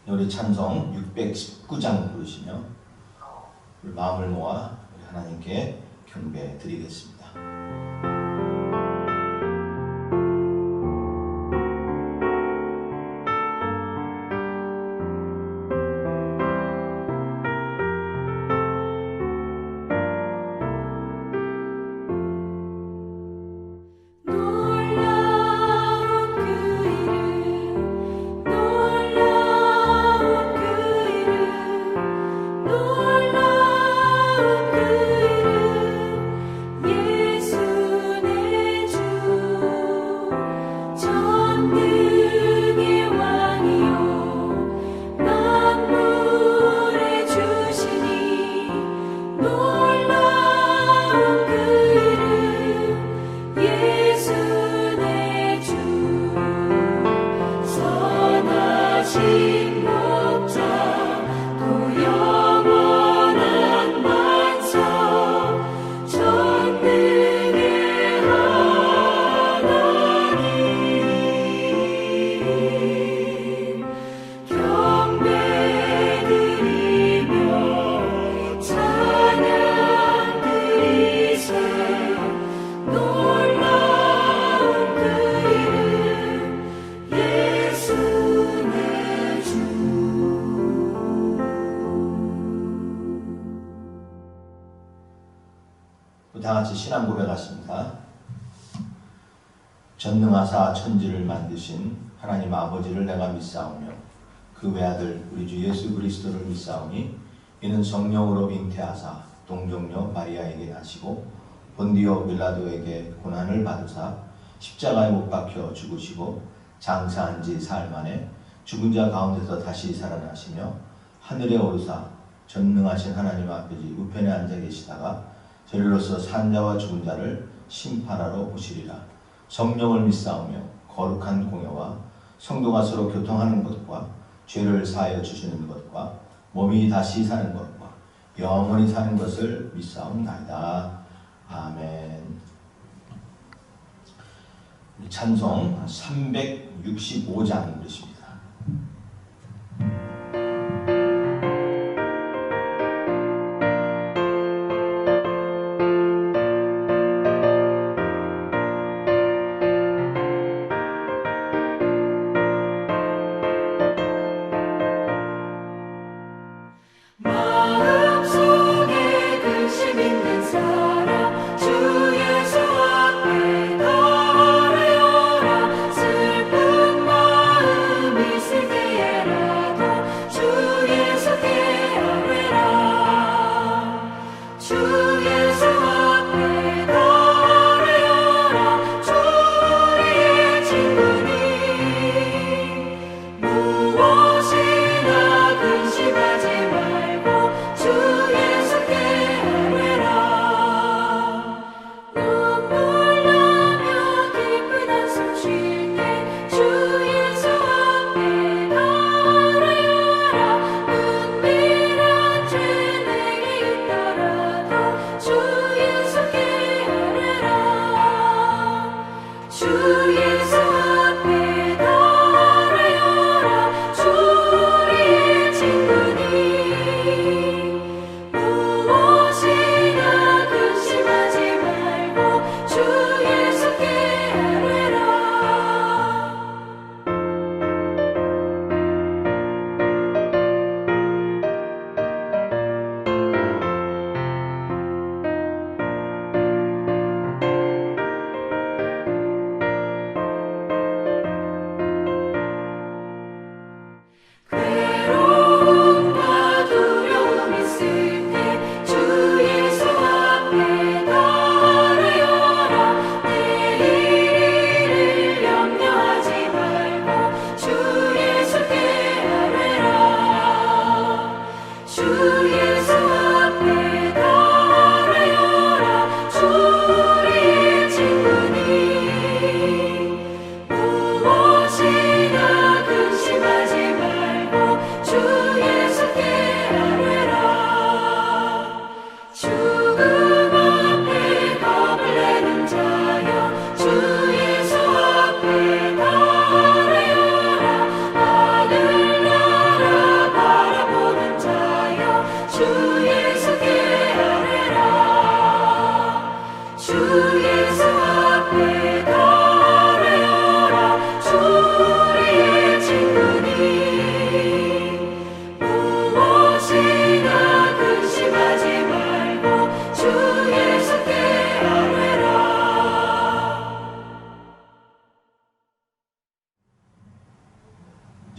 우리 찬송 619장 부르시며 우리 마음을 모아 우리 하나님께 경배 드리겠습니다. 다 같이 신앙 고백하십니다. 전능하사 천지를 만드신 하나님 아버지를 내가 믿사오며 그 외아들 우리 주 예수 그리스도를 믿사오니 이는 성령으로 잉태하사 동정녀 마리아에게 나시고 본디오 빌라도에게 고난을 받으사 십자가에 못 박혀 죽으시고 장사한 지 사흘 만에 죽은 자 가운데서 다시 살아나시며 하늘에 오르사 전능하신 하나님 아버지 우편에 앉아 계시다가 저리로서 산 자와 죽은 자를 심판하러 오시리라. 성령을 믿사오며 거룩한 공예와 성도가 서로 교통하는 것과 죄를 사하여 주시는 것과 몸이 다시 사는 것과 영원히 사는 것을 믿사옵나이다. 아멘. 찬송 365장 부르십니다. 슬픈 마음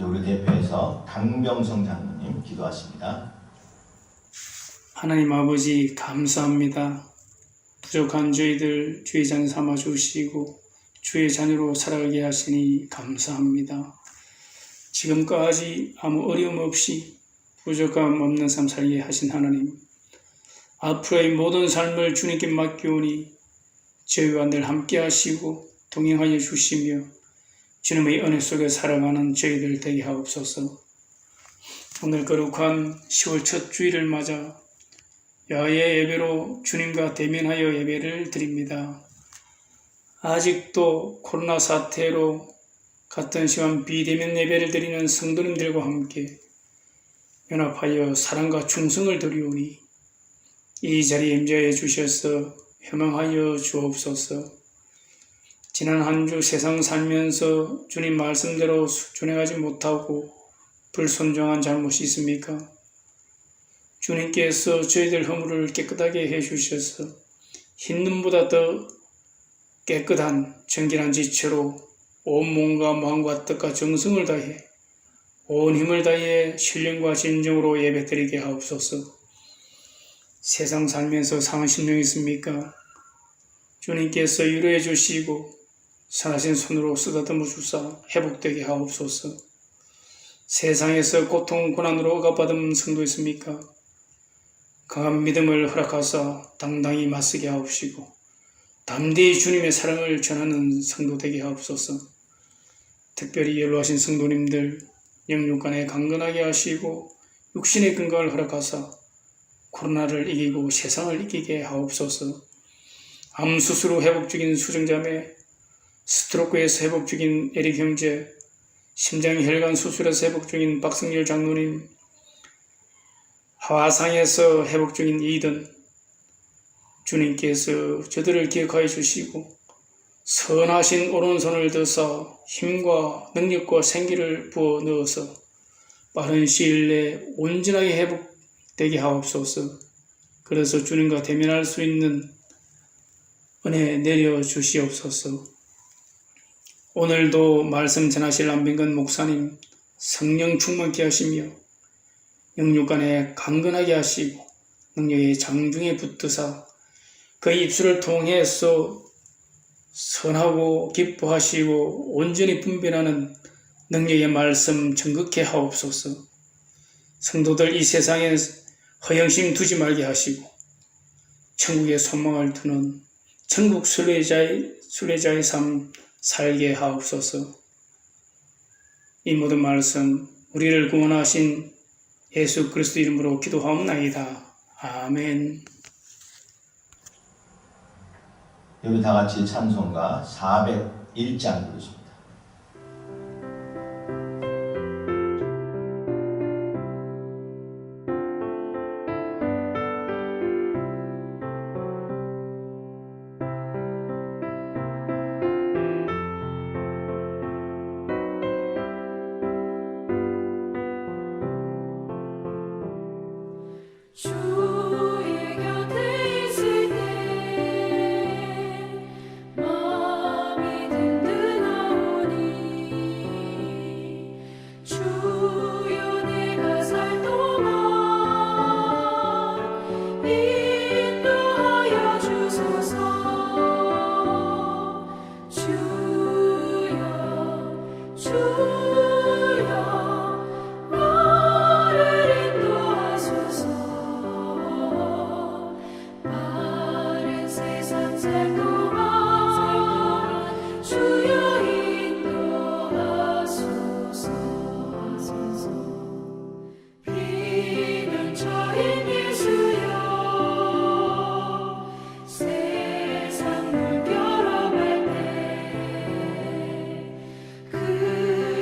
이제 우리 대표에서 강병성 장로님 기도하십니다. 하나님 아버지 감사합니다. 부족한 저희들 주의 자녀 삼아 주시고 주의 자녀로 살아가게 하시니 감사합니다. 지금까지 아무 어려움 없이 부족함 없는 삶 살게 하신 하나님, 앞으로의 모든 삶을 주님께 맡겨오니 저희와 늘 함께 하시고 동행하여 주시며 주님의 은혜 속에 살아가는 저희들 되게 하옵소서. 오늘 거룩한 10월 첫 주일을 맞아 야외 예배로 주님과 대면하여 예배를 드립니다. 아직도 코로나 사태로 같은 시간 비대면 예배를 드리는 성도님들과 함께 연합하여 사랑과 충성을 드리오니 이 자리에 임재해 주셔서 회망하여 주옵소서. 지난 한 주 세상 살면서 주님 말씀대로 순종하지 못하고 불순종한 잘못이 있습니까? 주님께서 저희들 허물을 깨끗하게 해주셔서 흰 눈보다 더 깨끗한 정결한 지체로 온 몸과 마음과 뜻과 정성을 다해 온 힘을 다해 신령과 진정으로 예배드리게 하옵소서. 세상 살면서 상한 심령 있습니까? 주님께서 위로해 주시고 선하신 손으로 쓰다듬어 주사 회복되게 하옵소서. 세상에서 고통 고난으로 억압받은 성도 있습니까? 강한 믿음을 허락하사 당당히 맞서게 하옵시고 담대히 주님의 사랑을 전하는 성도 되게 하옵소서. 특별히 연로하신 성도님들 영육간에 강건하게 하시고 육신의 건강을 허락하사 코로나를 이기고 세상을 이기게 하옵소서. 암 수술 후 회복 중인 수정자매, 스트로크에서 회복 중인 에릭 형제, 심장혈관 수술에서 회복 중인 박성열 장로님, 화상에서 회복 중인 이든, 주님께서 저들을 기억하여 주시고 선하신 오른손을 드사 힘과 능력과 생기를 부어 넣어서 빠른 시일 내에 온전하게 회복되게 하옵소서. 그래서 주님과 대면할 수 있는 은혜 내려 주시옵소서. 오늘도 말씀 전하실 안병근 목사님 성령 충만케 하시며 영육간에 강건하게 하시고 능력의 장중에 붙드사 그 입술을 통해서 선하고 기뻐하시고 온전히 분별하는 능력의 말씀 전극케 하옵소서. 성도들 이 세상에 허영심 두지 말게 하시고 천국에 소망을 두는 천국 순례자의 삶 살게 하옵소서. 이 모든 말씀 우리를 구원하신 예수 그리스도 이름으로 기도하옵나이다. 아멘. 우리 다 같이 찬송가 401장 부르십니다. 주의 곁에 있을 때 마음이 든든하오니 주여 내가 살 동안 인도하여 주소서. 주여 나를 인도하소서. 빠른 세상 살 동안 주여 인도하소서. 비면초인 예수여 세상 물결어갈 때 그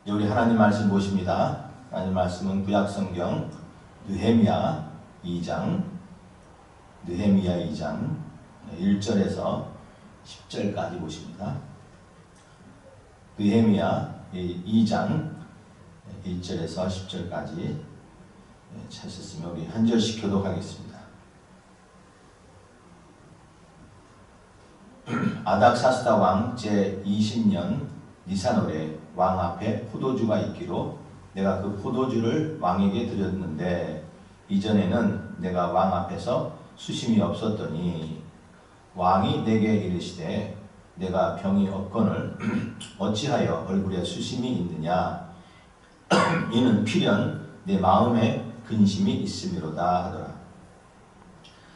이제 우리 하나님 말씀 보십니다. 하나님 말씀은 구약성경 느헤미야 2장 1절에서 10절까지 보십니다. 느헤미야 2장 1절에서 10절까지 찾으셨으면 우리 한 절씩 교독하겠습니다. 아닥사스다 왕 제20년 니산월에 왕 앞에 포도주가 있기로 내가 그 포도주를 왕에게 드렸는데 이전에는 내가 왕 앞에서 수심이 없었더니 왕이 내게 이르시되 내가 병이 없거늘 어찌하여 얼굴에 수심이 있느냐 이는 필연 내 마음에 근심이 있음이로다 하더라.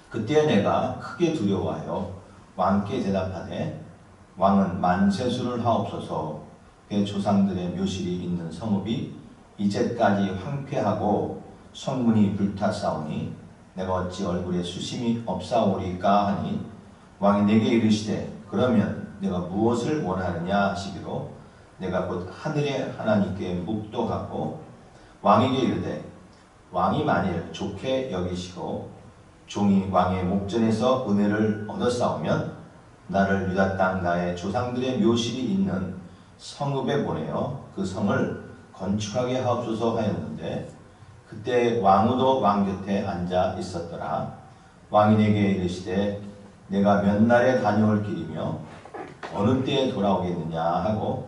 그때 내가 크게 두려워하여 왕께 대답하되 왕은 만세수를 하옵소서. 그 조상들의 묘실이 있는 성읍이 이제까지 황폐하고 성문이 불탔사오니 내가 어찌 얼굴에 수심이 없사오리까 하니 왕이 내게 이르시되 그러면 내가 무엇을 원하느냐 하시기로 내가 곧 하늘의 하나님께 묵도하고 왕에게 이르되 왕이 만일 좋게 여기시고 종이 왕의 목전에서 은혜를 얻었사오면 나를 유다 땅 나의 조상들의 묘실이 있는 성읍에 보내어 그 성을 건축하게 하옵소서 하였는데 그때 왕후도 왕 곁에 앉아 있었더라. 왕이 내게 이르시되 내가 몇 날에 다녀올 길이며 어느 때에 돌아오겠느냐 하고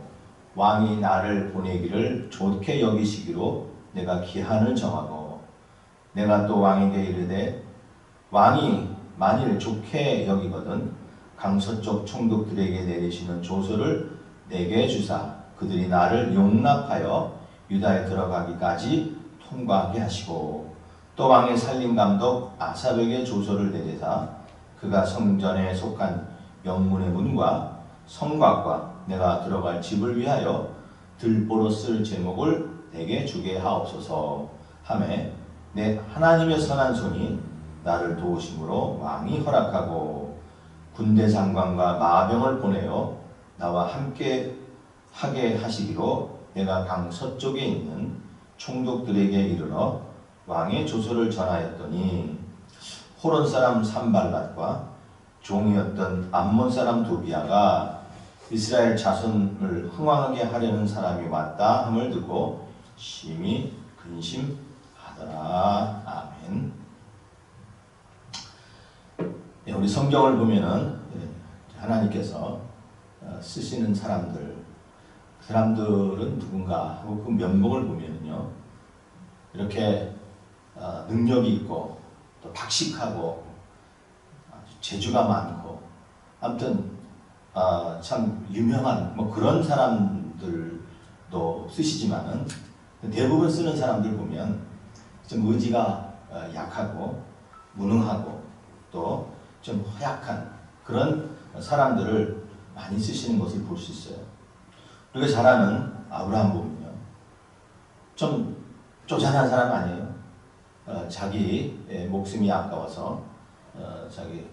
왕이 나를 보내기를 좋게 여기시기로 내가 기한을 정하고 내가 또 왕에게 이르되 왕이 만일 좋게 여기거든 강서쪽 총독들에게 내리시는 조서를 내게 주사 그들이 나를 용납하여 유다에 들어가기까지 통과하게 하시고 또 왕의 살림감독 아삽에게 조서를 내리사 그가 성전에 속한 영문의 문과 성곽과 내가 들어갈 집을 위하여 들보로 쓸 제목을 내게 주게 하옵소서 하매 내 하나님의 선한 손이 나를 도우심으로 왕이 허락하고 군대 장관과 마병을 보내어 나와 함께 하게 하시기로 내가 강 서쪽에 있는 총독들에게 이르러 왕의 조서를 전하였더니 호론 사람 산발랏과 종이었던 암몬 사람 도비아가 이스라엘 자손을 흥왕하게 하려는 사람이 왔다 함을 듣고 심히 근심하더라. 아멘. 우리 성경을 보면은 하나님께서 쓰시는 사람들은 누군가 하고 그 면목을 보면은요 이렇게 능력이 있고 또 박식하고 재주가 많고 아무튼 참 유명한 뭐 그런 사람들도 쓰시지만은 대부분 쓰는 사람들 보면 좀 의지가 약하고 무능하고 또 좀 허약한 그런 사람들을 많이 쓰시는 것을 볼 수 있어요. 우리가 잘 아는 아브라함 보면요 좀 쪼잔한 사람 아니에요. 자기 목숨이 아까워서 자기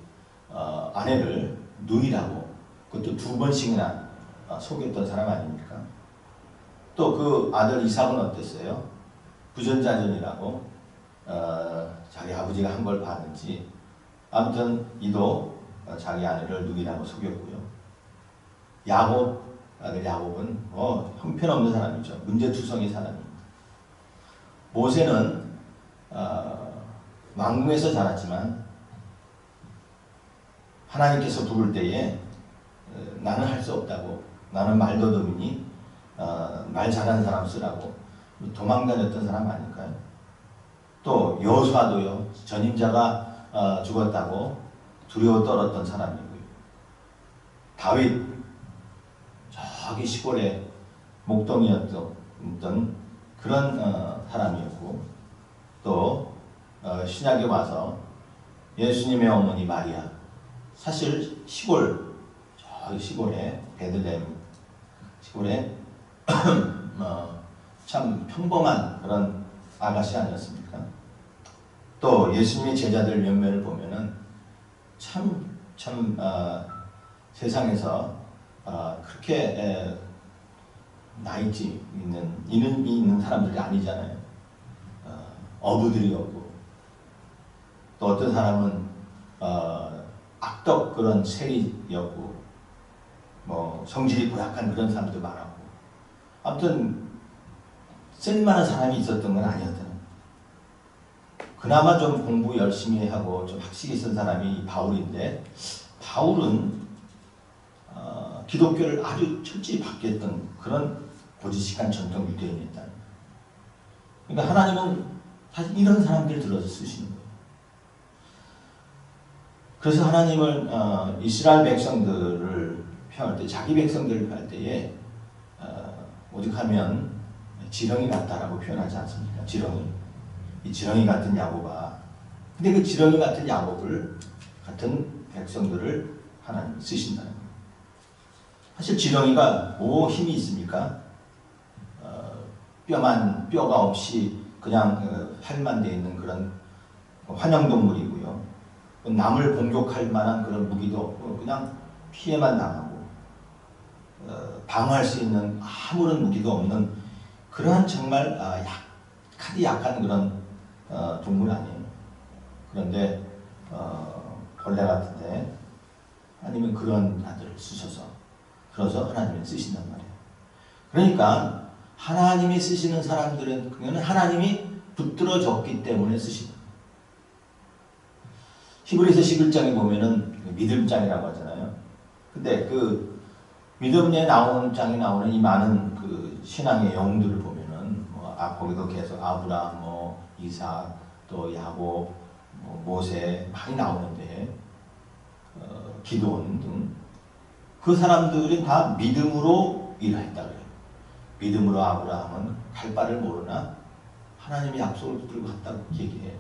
아내를 누이라고 그것도 2번씩이나 속였던 사람 아닙니까? 또 그 아들 이삭은 어땠어요? 부전자전이라고 자기 아버지가 한 걸 봤는지 아무튼 이도 자기 아내를 누이라고 속였고요. 야곱 아들 야곱은 형편없는 사람이죠. 문제투성이 사람입니다. 모세는 왕궁에서 자랐지만 하나님께서 부를 때에 나는 할 수 없다고 나는 말더듬이니 말 잘하는 사람 쓰라고 도망다녔던 사람 아닐까요? 또 여호수아도요 전임자가 죽었다고 두려워 떨었던 사람이고요. 다윗 저기 시골에 목동이었던 그런 사람이었고 또 신약에 와서 예수님의 어머니 마리아 사실 시골 저기 시골에 베들레헴 시골에 참 평범한 그런 아가씨 아니었습니까? 또 예수님의 제자들 몇몇을 보면은 참 세상에서 그렇게 나이집 있는 이름이 있는 사람들이 아니잖아요. 어부들이었고 또 어떤 사람은 악덕 그런 세리였고 뭐 성질이 고약한 그런 사람도 많았고 아무튼 쓸만한 사람이 있었던 건 아니었던. 그나마 좀 공부 열심히 하고 좀 학식이 있는 사람이 바울인데 바울은 기독교를 아주 철저히 바뀌었던 그런 고지식한 전통 유대인이었다. 그러니까 하나님은 사실 이런 사람들을 들어서 쓰시는 거예요. 그래서 하나님은 이스라엘 백성들을 표할 때, 자기 백성들을 표할 때에 오죽하면 지렁이 같다라고 표현하지 않습니까? 지렁이. 이 지렁이 같은 야곱아. 근데 그 지렁이 같은 야곱을 같은 백성들을 하나님 쓰신다는 거예요. 사실 지렁이가 뭐 힘이 있습니까? 뼈가 없이 그냥 팔만 돼 있는 그런 환영동물이고요. 남을 공격할 만한 그런 무기도 없고 그냥 피해만 당하고 방어할 수 있는 아무런 무기도 없는 그러한 정말 약한 그런 동물 아니에요. 그런데 벌레 같은데 하나님은 그런 아들을 쓰셔서 그래서 하나님을 쓰신단 말이에요. 그러니까 하나님이 쓰시는 사람들은 그거는 하나님이 붙들어졌기 때문에 쓰신다. 히브리서 11장에 보면은 믿음장이라고 하잖아요. 근데 그 믿음에 나오는 장에 나오는 이 많은 그 신앙의 영웅들을 보면은 거기도 계속 아브라함, 이삭, 또 야곱, 모세 많이 나오는데 기도원 등 그 사람들은 다 믿음으로 일했다 그래요. 믿음으로 아브라함은 갈 바를 모르나 하나님의 약속을 붙들고 갔다고 얘기해요.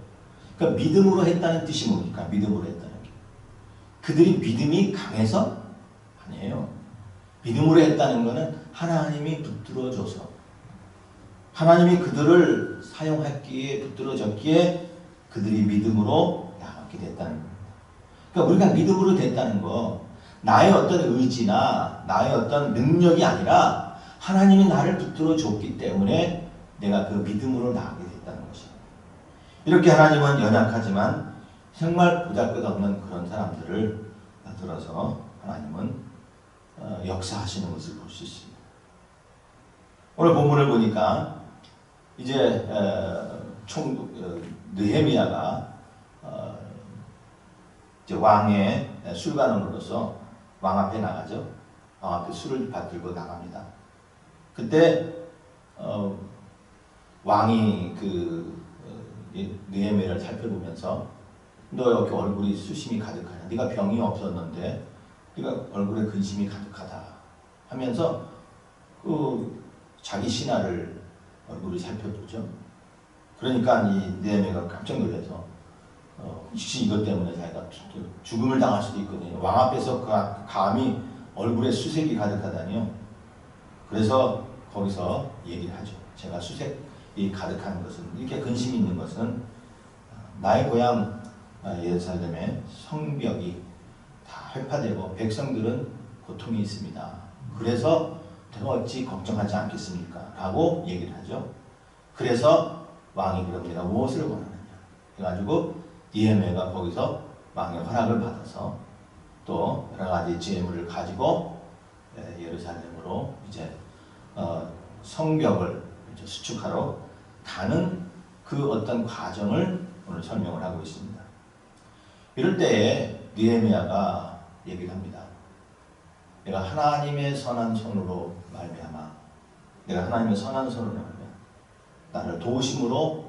그러니까 믿음으로 했다는 뜻이 뭡니까? 믿음으로 했다는 게. 그들이 믿음이 강해서? 아니에요. 믿음으로 했다는 것은 하나님이 붙들어줘서 하나님이 그들을 사용했기에 붙들어졌기에 그들이 믿음으로 나가게 됐다는 겁니다. 그러니까 우리가 믿음으로 됐다는 거 나의 어떤 의지나 나의 어떤 능력이 아니라 하나님이 나를 붙들어줬기 때문에 내가 그 믿음으로 나가게 됐다는 것이에요. 이렇게 하나님은 연약하지만 정말 보잘것없는 그런 사람들을 들어서 하나님은 역사하시는 것을 볼 수 있습니다. 오늘 본문을 보니까 이제 느헤미야가 이제 왕의 술관원으로서 왕 앞에 나가죠. 왕 앞에 술을 받들고 나갑니다. 그때 왕이 느헤미야를 살펴보면서 너 이렇게 얼굴이 수심이 가득하냐? 네가 병이 없었는데 네가 얼굴에 근심이 가득하다 하면서 자기 신하를 얼굴을 살펴보죠. 그러니까 이 느헤미야가 깜짝 놀라서 혹시 이것 때문에 자기가 죽음을 당할 수도 있거든요. 왕 앞에서 감히 얼굴에 수색이 가득하다니요. 그래서 거기서 얘기를 하죠. 제가 수색이 가득한 것은 이렇게 근심이 있는 것은 나의 고향 예루살렘의 성벽이 다 회파되고 백성들은 고통이 있습니다. 그래서 내가 어찌 걱정하지 않겠습니까? 라고 얘기를 하죠. 그래서 왕이 그럽니다. 무엇을 원하느냐? 그래가지고 느헤미야가 거기서 왕의 허락을 받아서 또 여러 가지 재물을 가지고 예루살렘으로 이제 성벽을 수축하러 가는 그 어떤 과정을 오늘 설명을 하고 있습니다. 이럴 때에 느헤미야가 얘기를 합니다. 내가 하나님의 선한 손으로 말미암아 내가 하나님의 선한 손으로 말미암아 나를 도우심으로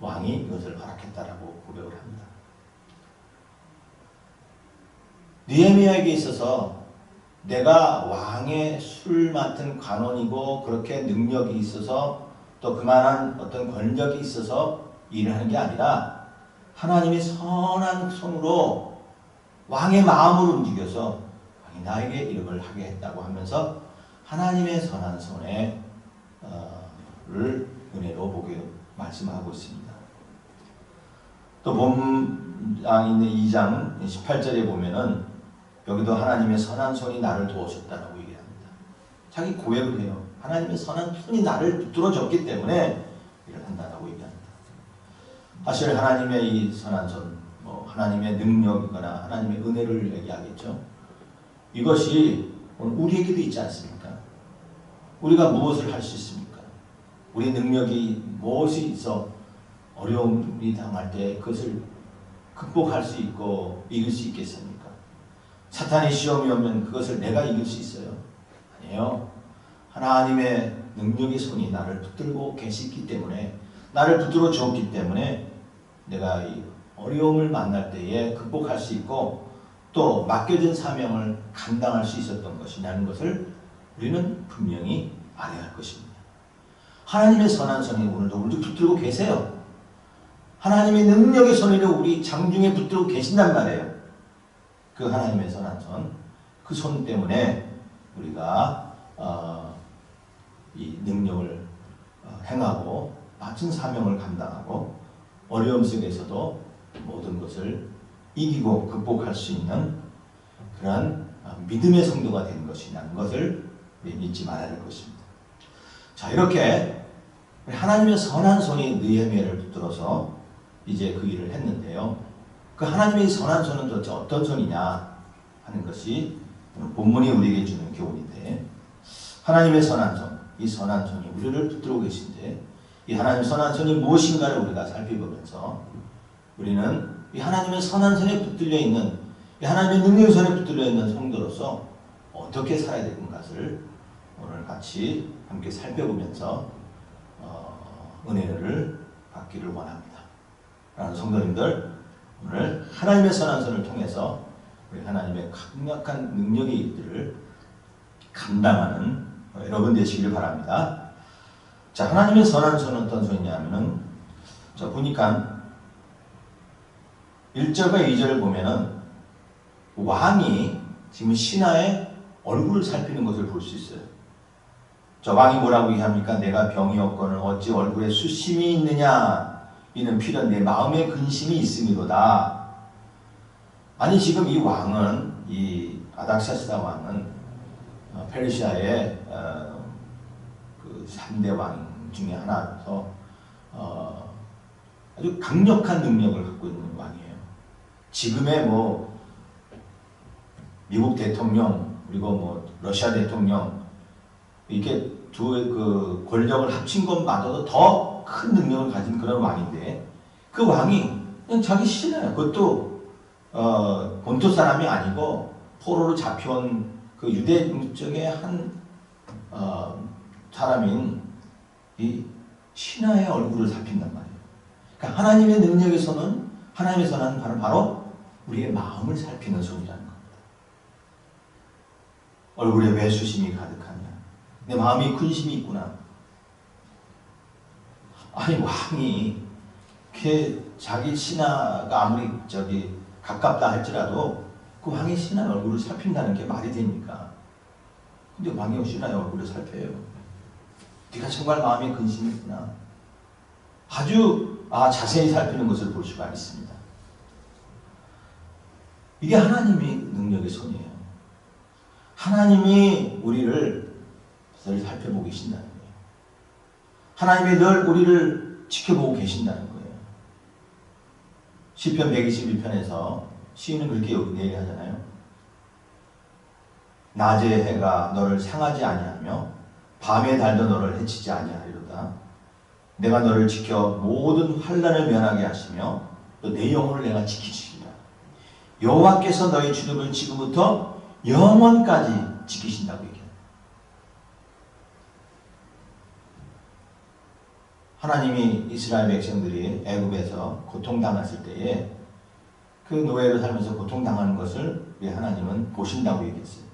왕이 이것을 허락했다라고 고백을 합니다. 느헤미야에게 있어서 내가 왕의 술 맡은 관원이고 그렇게 능력이 있어서 또 그만한 어떤 권력이 있어서 일을 하는 게 아니라 하나님의 선한 손으로 왕의 마음을 움직여서 왕이 나에게 이름을 하게 했다고 하면서 하나님의 선한 손에 를 은혜로 보게 말씀하고 있습니다. 또 본문에 있는 2장 18절에 보면은 여기도 하나님의 선한 손이 나를 도우셨다라고 얘기합니다. 자기 고백을 해요. 하나님의 선한 손이 나를 붙들어줬기 때문에 일을 한다라고 얘기합니다. 사실 하나님의 이 선한 손, 하나님의 능력이거나 하나님의 은혜를 얘기하겠죠. 이것이 우리에게도 있지 않습니까? 우리가 무엇을 할 수 있습니까? 우리 능력이 무엇이 있어 어려움이 당할 때 그것을 극복할 수 있고 이길 수 있겠습니까? 사탄의 시험이 오면 그것을 내가 이길 수 있어요? 아니에요. 하나님의 능력의 손이 나를 붙들고 계시기 때문에, 나를 붙들어 주었기 때문에 내가 이 어려움을 만날 때에 극복할 수 있고 또 맡겨진 사명을 감당할 수 있었던 것이라는 것을 우리는 분명히 알아야 할 것입니다. 하나님의 선한 손이 오늘도 우리를 붙들고 계세요. 하나님의 능력의 손을 우리 장중에 붙들고 계신단 말이에요. 그 하나님의 선한 손, 그 손 때문에 우리가 이 능력을 행하고 맡은 사명을 감당하고 어려움 속에서도 모든 것을 이기고 극복할 수 있는 그런 믿음의 성도가 된 것이라는 것을 우리 믿지 말아야 할 것입니다. 자, 이렇게 하나님의 선한 손이 느헤미야를 붙들어서 이제 그 일을 했는데요. 그 하나님의 선한 손은 도대체 어떤 손이냐 하는 것이 본문이 우리에게 주는 교훈인데, 하나님의 선한 손, 이 선한 손이 우리를 붙들고 계신데 이 하나님의 선한 손이 무엇인가를 우리가 살펴보면서 우리는 이 하나님의 선한 손에 붙들려 있는, 이 하나님의 능력의 손에 붙들려 있는 성도로서 어떻게 살아야 될 것을 오늘 같이 함께 살펴보면서 은혜를 받기를 원합니다. 라는 성도님들, 오늘 하나님의 선한 손을 통해서 우리 하나님의 강력한 능력의 일들을 감당하는 여러분 되시기를 바랍니다. 자, 하나님의 선한 손은 어떤 손이냐 하면은, 자, 보니까 1절과 2절을 보면은 왕이 지금 신하의 얼굴을 살피는 것을 볼 수 있어요. 저 왕이 뭐라고 얘기합니까? 내가 병이 없거늘 어찌 얼굴에 수심이 있느냐? 이는 필연 내 마음에 근심이 있음이로다. 아니, 지금 이 왕은, 이 아닥사스다 왕은 페르시아의 그 3대 왕 중에 하나라서 아주 강력한 능력을 갖고 있는 왕이에요. 지금의 미국 대통령 그리고 러시아 대통령 이렇게 두 그 권력을 합친 것마저도 더 큰 능력을 가진 그런 왕인데, 그 왕이 그냥 자기 신하예요. 그것도 본토 사람이 아니고 포로로 잡혀온 그 유대 민족의 한 사람인 이 신하의 얼굴을 살핀단 말이에요. 그러니까 하나님의 능력의 손은, 하나님의 손은 바로 우리의 마음을 살피는 손이라는 겁니다. 얼굴에 왜 수심이 가득하냐? 내 마음이 근심이 있구나. 아니, 왕이 자기 신하가 아무리 가깝다 할지라도 그 왕의 신하의 얼굴을 살핀다는 게 말이 됩니까? 근데 왕이 신하의 얼굴을 살펴요. 네가 정말 마음에 근심이 있구나. 아주 자세히 살피는 것을 볼 수가 있습니다. 이게 하나님의 능력의 손이에요. 하나님이 우리를 늘 살펴보고 계신다는 거예요. 하나님이 늘 우리를 지켜보고 계신다는 거예요. 시편 121편에서 시인은 그렇게 얘기하잖아요. 낮의 해가 너를 상하지 아니하며 밤의 달도 너를 해치지 아니하리로다. 내가 너를 지켜 모든 환난을 면하게 하시며 또 내 영혼을 내가 지키시리라. 여호와께서 너희 주름을 지금부터 영원까지 지키신다고 얘기해요. 하나님이 이스라엘 백성들이 애굽에서 고통당했을 때에 그 노예로 살면서 고통당하는 것을 우리 하나님은 보신다고 얘기했어요.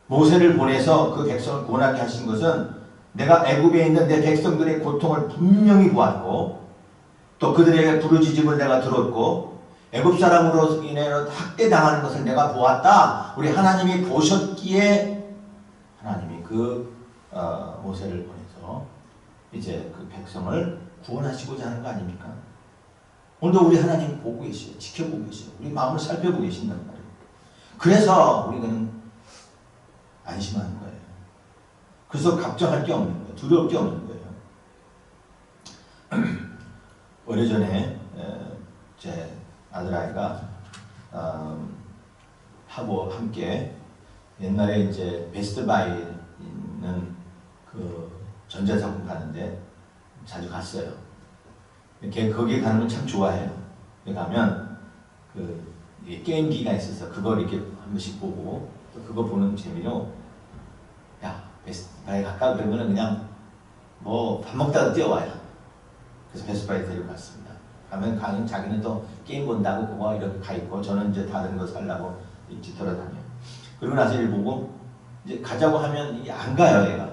모세를 보내서 그 백성을 구원하게 하신 것은 내가 애굽에 있는 내 백성들의 고통을 분명히 보았고 또 그들에게 부르짖음을 내가 들었고 애굽 사람으로 인해 학대당하는 것을 내가 보았다. 우리 하나님이 보셨기에 하나님이 모세를 보내서 이제 그 백성을 구원하시고자 하는 거 아닙니까? 오늘도 우리 하나님 보고 계시요, 지켜보고 계시요, 우리 마음을 살펴보고 계신단 말이에요. 그래서 우리는 안심하는 거예요. 그래서 걱정할 게 없는 거예요. 두려울 게 없는 거예요. 오래전에 제 아들아이가 하고 함께 옛날에 이제 베스트바이 있는 그 전자상품 가는데 자주 갔어요. 이렇게 거기 가는 건 참 좋아해요. 거기 가면 그 게임기가 있어서 그걸 이렇게 한 번씩 보고 또 그거 보는 재미로 야 베스트바이 갈까 그러면은 그냥 뭐 밥 먹다가 뛰어와요. 그래서 베스트바이 데리고 갔습니다. 가면 자기는 또 게임 본다고 그거 이렇게 가 있고 저는 이제 다른 거 살라고 이제 돌아다녀요. 그러고 나서 일 보고 이제 가자고 하면 이게 안 가요, 얘가.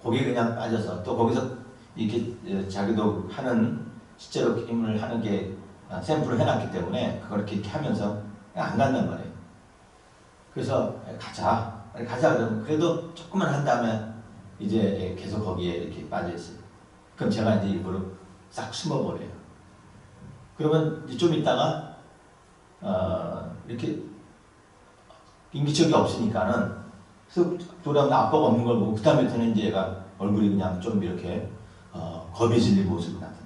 거기에 그냥 빠져서 또 거기서 이렇게 자기도 하는 실제로 게임을 하는 게 샘플을 해놨기 때문에 그걸 이렇게 하면서 그냥 안 간단 말이에요. 그래서 가자 그러면 그래도 조금만 한 다음에 이제 계속 거기에 이렇게 빠져 있어요. 그럼 제가 이제 일부러 싹 숨어버려요. 그러면 이제 좀 있다가 이렇게 인기척이 없으니까는 쓱 돌아오면 아빠가 없는 걸 보고 그 다음부터는 이제 얘가 얼굴이 그냥 좀 이렇게 겁이 질린 모습이 나타나요.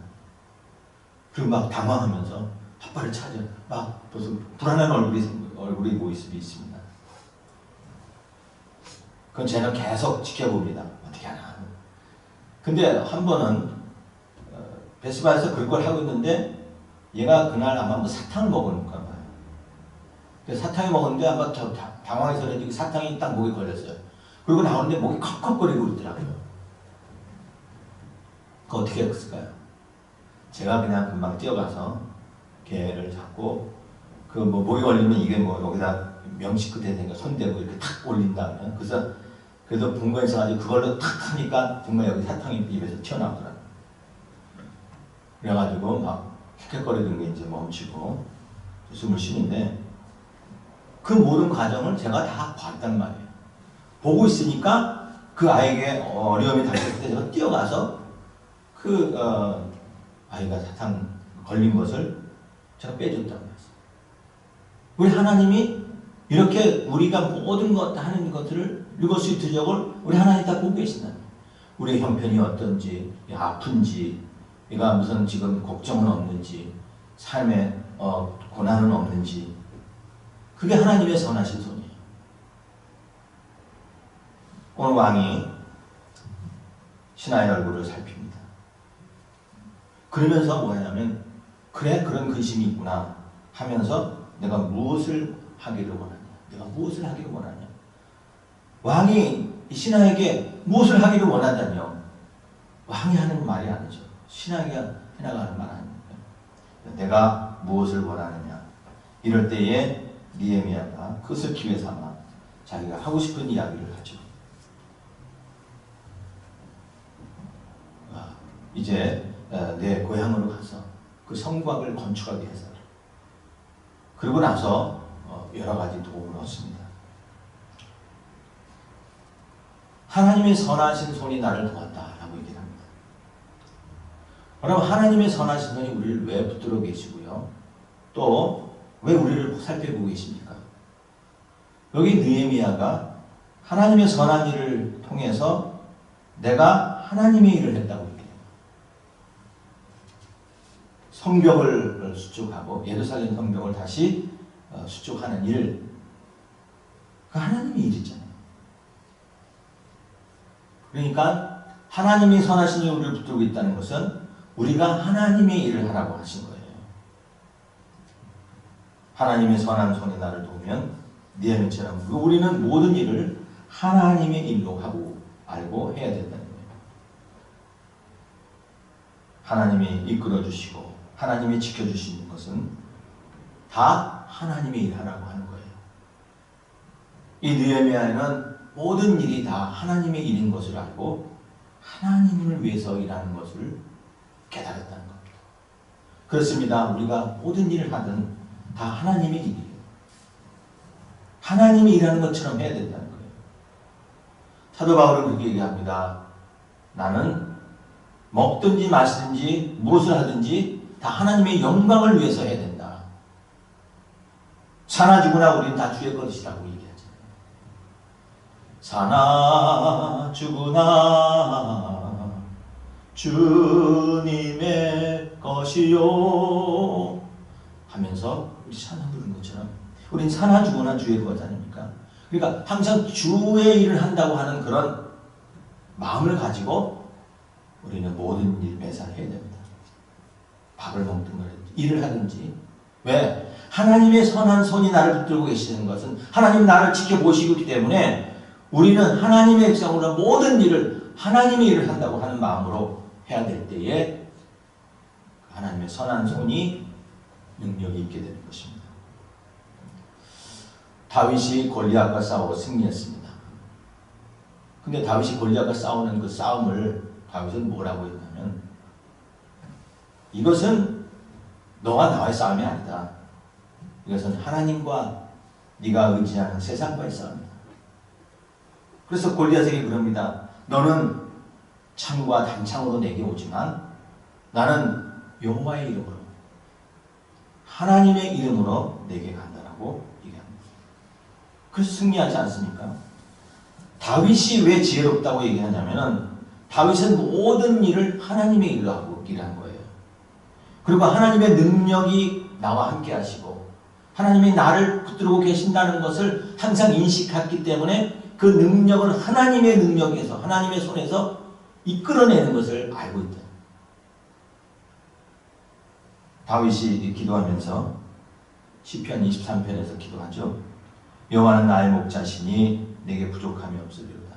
그리고 막 당황하면서 아빠를 찾아 막 벌써 불안한 얼굴이 모습이 있습니다. 그건 제가 계속 지켜봅니다. 어떻게 하나. 근데 한 번은 베스바에서 그걸 하고 있는데 얘가 그날 아마 뭐 사탕을 먹었는가 봐요. 그래서 사탕을 먹었는데 아마 더 당황해서 그런지 사탕이 딱 목에 걸렸어요. 그리고 나오는데 목이 컥컥거리고 있더라고요. 그거 어떻게 했을까요? 제가 그냥 금방 뛰어가서 걔를 잡고 그 뭐 목에 걸리면 이게 뭐 여기다 명치 끝에 대니까 손대고 이렇게 탁 올린다면 그래서 분간이 있어가지고 그걸로 탁 하니까 정말 여기 사탕이 입에서 튀어나오더라고요. 그래가지고 막 헥헥거리는 게 이제 멈추고 숨을 쉬는데 그 모든 과정을 제가 다 봤단 말이에요. 보고 있으니까 그 아이에게 어려움이 닥쳤을 때 제가 뛰어가서 그 아이가 사탕 걸린 것을 제가 빼줬단 말이에요. 우리 하나님이 이렇게 우리가 모든 것 하는 것들을 일거수일투족을 우리 하나님 다 보고 계신다. 우리의 형편이 어떤지, 아픈지, 얘가 무슨 지금 걱정은 없는지, 삶에 고난은 없는지, 그게 하나님의 선하신 손이에요. 오늘 왕이 신하의 얼굴을 살핍니다. 그러면서 뭐냐면 그래 그런 근심이 있구나 하면서 내가 무엇을 하기를 원하냐? 내가 무엇을 하기를 원하냐? 왕이 신하에게 무엇을 하기를 원한다며? 왕이 하는 말이 아니죠. 신하가 해나가는 말 아닙니까? 내가 무엇을 원하느냐? 이럴 때에 느헤미야가 그것을 기회 삼아 자기가 하고 싶은 이야기를 하죠. 이제 내 고향으로 가서 그 성곽을 건축하기 위해서 그러고 나서 여러 가지 도움을 얻습니다. 하나님의 선하신 손이 나를 도왔다라고 얘기를 합니다. 그럼 하나님의 선하신 손이 우리를 왜 붙들어 계시고요? 또 왜 우리를 살펴보고 계십니까? 여기 느헤미야가 하나님의 선한 일을 통해서 내가 하나님의 일을 했다고 얘기해요. 성벽을 수축하고 예루살렘 성벽을 다시 수축하는 일, 그 하나님의 일이잖아요. 그러니까 하나님이 선하신 일을 우리를 붙들고 있다는 것은 우리가 하나님의 일을 하라고 하신 거예요. 하나님의 선한 손이 나를 도우면 느헤미야처럼 우리는 모든 일을 하나님의 일로 하고 알고 해야 된다는 거예요. 하나님이 이끌어 주시고 하나님이 지켜주시는 것은 다 하나님의 일 하라고 하는 거예요. 이 느헤미야는 모든 일이 다 하나님의 일인 것을 알고 하나님을 위해서 일하는 것을 깨달았다는 겁니다. 그렇습니다. 우리가 모든 일을 하든 다 하나님의 일이에요. 하나님이 일하는 것처럼 해야 된다는 거예요. 사도 바울은 그렇게 얘기합니다. 나는 먹든지 마시든지 무엇을 하든지 다 하나님의 영광을 위해서 해야 된다. 사나 죽으나 우리는 다 주의 것이라고 얘기하잖아요. 사나 죽으나 주님의 것이요 하면서 우리 찬양 부르는 것처럼 우린 사나 죽으나 주의 것 아닙니까? 그러니까 항상 주의 일을 한다고 하는 그런 마음을 가지고 우리는 모든 일 매사를 해야 됩니다. 밥을 먹든 일을 하든지. 왜? 하나님의 선한 손이 나를 붙들고 계시는 것은 하나님 나를 지켜보시고 있기 때문에 우리는 하나님의 백성으로 모든 일을 하나님의 일을 한다고 하는 마음으로 해야 될 때에 하나님의 선한 손이 능력이 있게 되는 것입니다. 다윗이 골리앗과 싸워 승리했습니다. 근데 다윗이 골리앗과 싸우는 그 싸움을 다윗은 뭐라고 했냐면 이것은 너와 나와의 싸움이 아니다. 이것은 하나님과 네가 의지하는 세상과의 싸움이다. 그래서 골리앗에게 그럽니다. 너는 창과 단창으로 내게 오지만 나는 여호와의 이름으로 하나님의 이름으로 내게 간다라고 얘기합니다. 그래서 승리하지 않습니까? 다윗이 왜 지혜롭다고 얘기하냐면은 다윗은 모든 일을 하나님의 일로 하고 일한 거예요. 그리고 하나님의 능력이 나와 함께 하시고 하나님이 나를 붙들고 계신다는 것을 항상 인식했기 때문에 그 능력은 하나님의 능력에서 하나님의 손에서 이끌어내는 것을 알고 있다. 다윗이 기도하면서 시편 23편에서 기도하죠. 여호와는 나의 목자시니 내게 부족함이 없으리로다.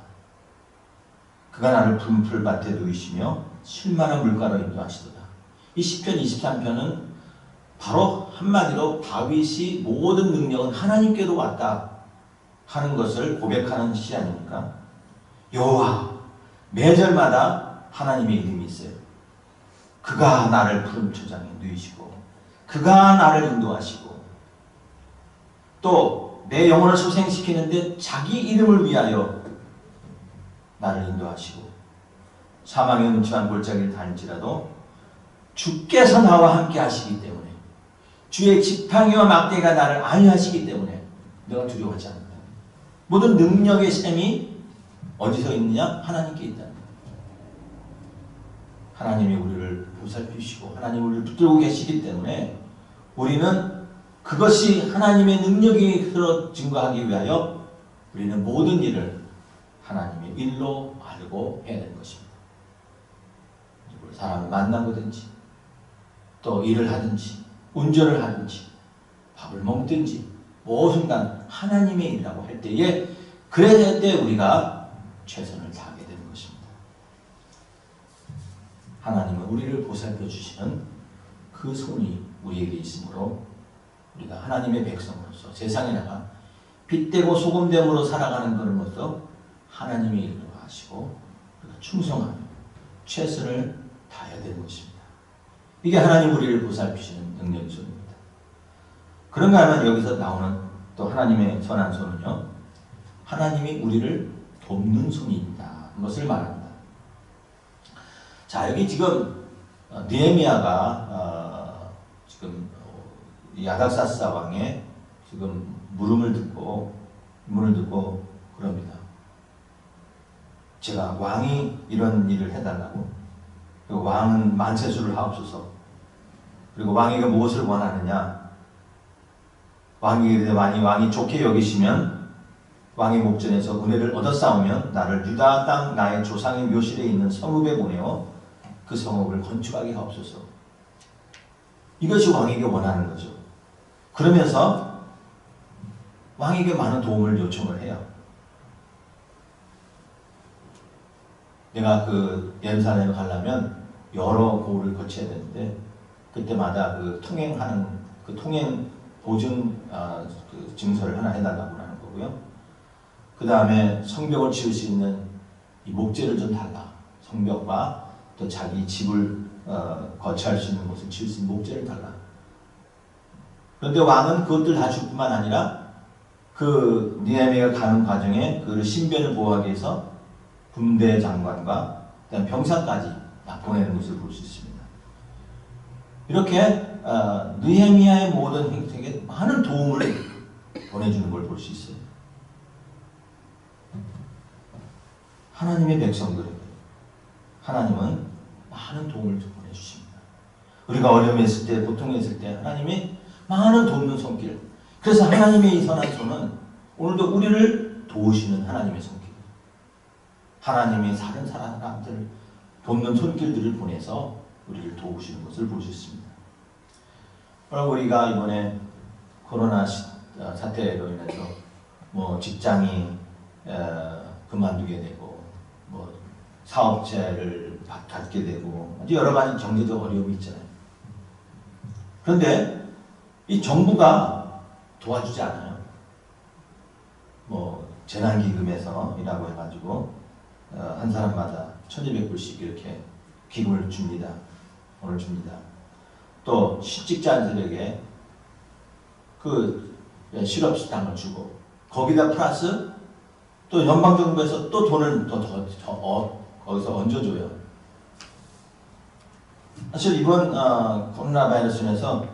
그가 나를 푸른 풀밭에 누이시며 쉴만한 물가로 인도하시도다. 이 시편 23편은 바로 한마디로 다윗이 모든 능력은 하나님께로 왔다 하는 것을 고백하는 시 아닙니까? 여호와, 매절마다 하나님의 이름이 있어요. 그가 나를 푸른 초장에 누이시고 그가 나를 인도하시고 또 내 영혼을 소생시키는데 자기 이름을 위하여 나를 인도하시고 사망의 음침한 골짜기를 다닐지라도 주께서 나와 함께 하시기 때문에 주의 지팡이와 막대가 나를 안위하시기 때문에 내가 두려워하지 않는다. 모든 능력의 셈이 어디서 있느냐? 하나님께 있다. 하나님이 우리를 보살피시고 하나님이 우리를 붙들고 계시기 때문에 우리는 그것이 하나님의 능력이 증거하기 위하여 우리는 모든 일을 하나님의 일로 알고 해야 되는 것입니다. 사람을 만나거든지 또 일을 하든지 운전을 하든지 밥을 먹든지 모든 순간 하나님의 일이라고 할 때에 그럴 때 우리가 최선을 다하게 되는 것입니다. 하나님은 우리를 보살펴 주시는 그 손이 우리에게 있으므로 우리가 하나님의 백성으로서 세상에 나가 빛되고 소금됨으로 살아가는 것으로서 하나님의 일을 하시고 우리가 충성하며 최선을 다해야 되는 것입니다. 이게 하나님 우리를 보살피시는 능력의 손입니다. 그런가 하면 여기서 나오는 또 하나님의 선한 손은요, 하나님이 우리를 돕는 손이 있다는 것을 말합니다. 자, 여기 지금 느헤미야가 지금 야닥사스 왕의 지금 문을 듣고 그럽니다. 제가 왕이 이런 일을 해달라고, 그리고 왕은 만세수를 하옵소서. 그리고 왕에게 무엇을 원하느냐? 왕이 좋게 여기시면 왕의 목전에서 은혜를 얻어싸우면 나를 유다 땅 나의 조상의 묘실에 있는 성읍에 보내어 그 성읍을 건축하게 하옵소서. 이것이 왕에게 원하는 거죠. 그러면서 왕에게 많은 도움을 요청을 해요. 내가 그 예루살렘에 가려면 여러 고을을 거쳐야 되는데 그때마다 그 통행하는 그 통행 보증 그 증서를 하나 해달라고 하는 거고요. 그 다음에 성벽을 지을 수 있는 이 목재를 좀 달라. 성벽과 또 자기 집을 거처할 수 있는 곳을 지을 수 있는 목재를 달라. 그런데 왕은 그것들 다 줄 뿐만 아니라 그 느헤미야가 가는 과정에 그 신변을 보호하기 위해서 군대 장관과 그다음 병사까지 보내는 것을 볼 수 있습니다. 이렇게 느헤미야의 모든 행색에 많은 도움을 보내주는 걸 볼 수 있어요. 하나님의 백성들에게 하나님은 많은 도움을 보내주십니다. 우리가 어려움에 있을 때, 고통에 있을 때 하나님이 많은 돕는 손길. 그래서 하나님의 이 선한 손은 오늘도 우리를 도우시는 하나님의 손길. 하나님이 다른 사람들 돕는 손길들을 보내서 우리를 도우시는 것을 볼 수 있습니다. 우리가 이번에 코로나 사태로 인해서 뭐 직장이 그만두게 되고 뭐 사업체를 닫게 되고 여러 가지 경제적 어려움이 있잖아요. 그런데 이 정부가 도와주지 않아요. 뭐 재난기금에서이라고 해가지고 한 사람마다 1,200불씩 이렇게 기금을 줍니다. 오늘 줍니다. 또 실직자들에게 그 실업수당을 주고 거기다 플러스 또 연방정부에서 또 돈을 거기서 얹어줘요. 사실 이번 코로나 바이러스 인해서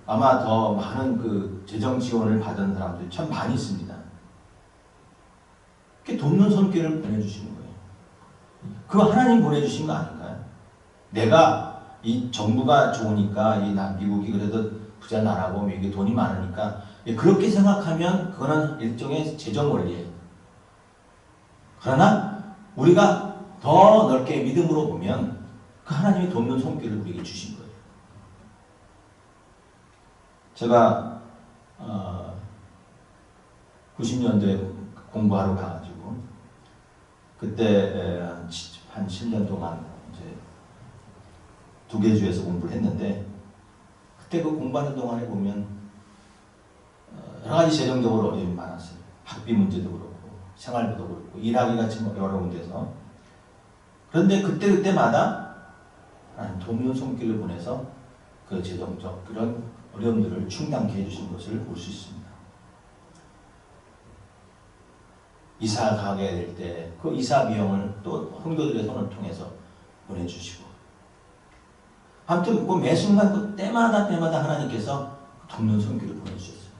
아마 더 많은 그 재정 지원을 받은 사람들이 참 많이 있습니다. 이렇게 돕는 손길을 보내주시는 거예요. 그거 하나님 보내주신 거 아닌가요? 내가 이 정부가 좋으니까 미국이 그래도 부자 나라고 미국이 돈이 많으니까 그렇게 생각하면 그거는 일종의 재정 원리예요. 그러나 우리가 더 넓게 믿음으로 보면 그 하나님이 돕는 손길을 우리에게 주신 거예요. 제가 90년도에 공부하러 가가지고 그때 한 7년 동안 이제 2개 주에서 공부를 했는데 그때 그 공부하는 동안에 보면 여러 가지 재정적으로 어려움이 많았어요. 학비 문제도 그렇고 생활비도 그렇고 일하기가 참 여러 군데서. 그런데 그때마다 돕는 손길을 보내서 그 재정적 그런 어려움들을 충당케 해주신 것을 볼 수 있습니다. 이사 가게 될 때 그 이사 비용을 또 성도들의 손을 통해서 보내주시고 아무튼 그 매 순간 그 때마다 하나님께서 돕는 손길을 보내주셨어요.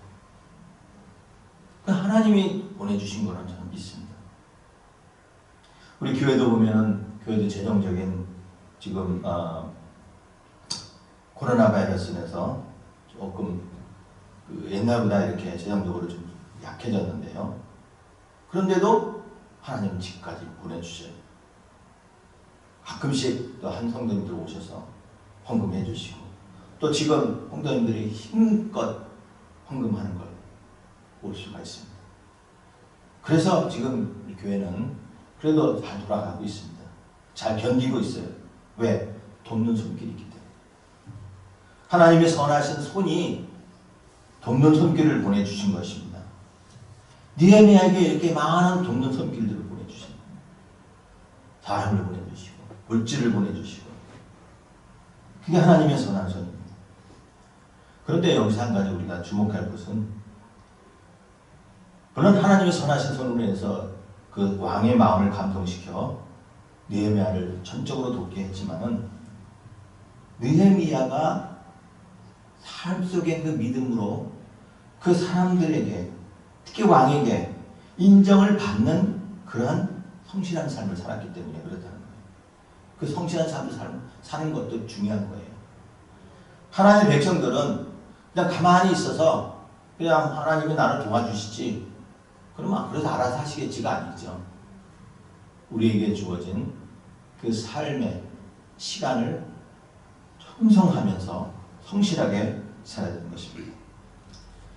그 하나님이 보내주신 거는 저는 믿습니다. 우리 교회도 보면은 교회도 재정적인 지금 코로나 바이러스에서 조금 그 옛날보다 이렇게 재정적으로 좀 약해졌는데요. 그런데도 하나님은 집까지 보내주셔요. 가끔씩 또 한 성도님들 오셔서 헌금해 주시고 또 지금 성도님들이 힘껏 헌금하는 걸 볼 수가 있습니다. 그래서 지금 이 교회는 그래도 잘 돌아가고 있습니다. 잘 견디고 있어요. 왜? 돕는 손길이 있기 때문에. 하나님의 선하신 손이 돕는 손길을 보내주신 것입니다. 느헤미야에게 이렇게 많은 돕는 손길들을 보내주십니다. 사람을 보내주시고 물질을 보내주시고 그게 하나님의 선한 손입니다. 그런데 여기서 한 가지 우리가 주목할 것은 물론 하나님의 선하신 손으로 해서 그 왕의 마음을 감동시켜 느헤미야를 전적으로 돕게 했지만은 느헤미야가 삶 속의 그 믿음으로 그 사람들에게 특히 왕에게 인정을 받는 그러한 성실한 삶을 살았기 때문에 그렇다는 거예요. 그 성실한 삶을 사는 것도 중요한 거예요. 하나님의 백성들은 그냥 가만히 있어서 그냥 하나님이 나를 도와주시지 그러면 그래서 알아서 하시겠지가 아니죠. 우리에게 주어진 그 삶의 시간을 충성하면서 성실하게 살아야 되는 것입니다.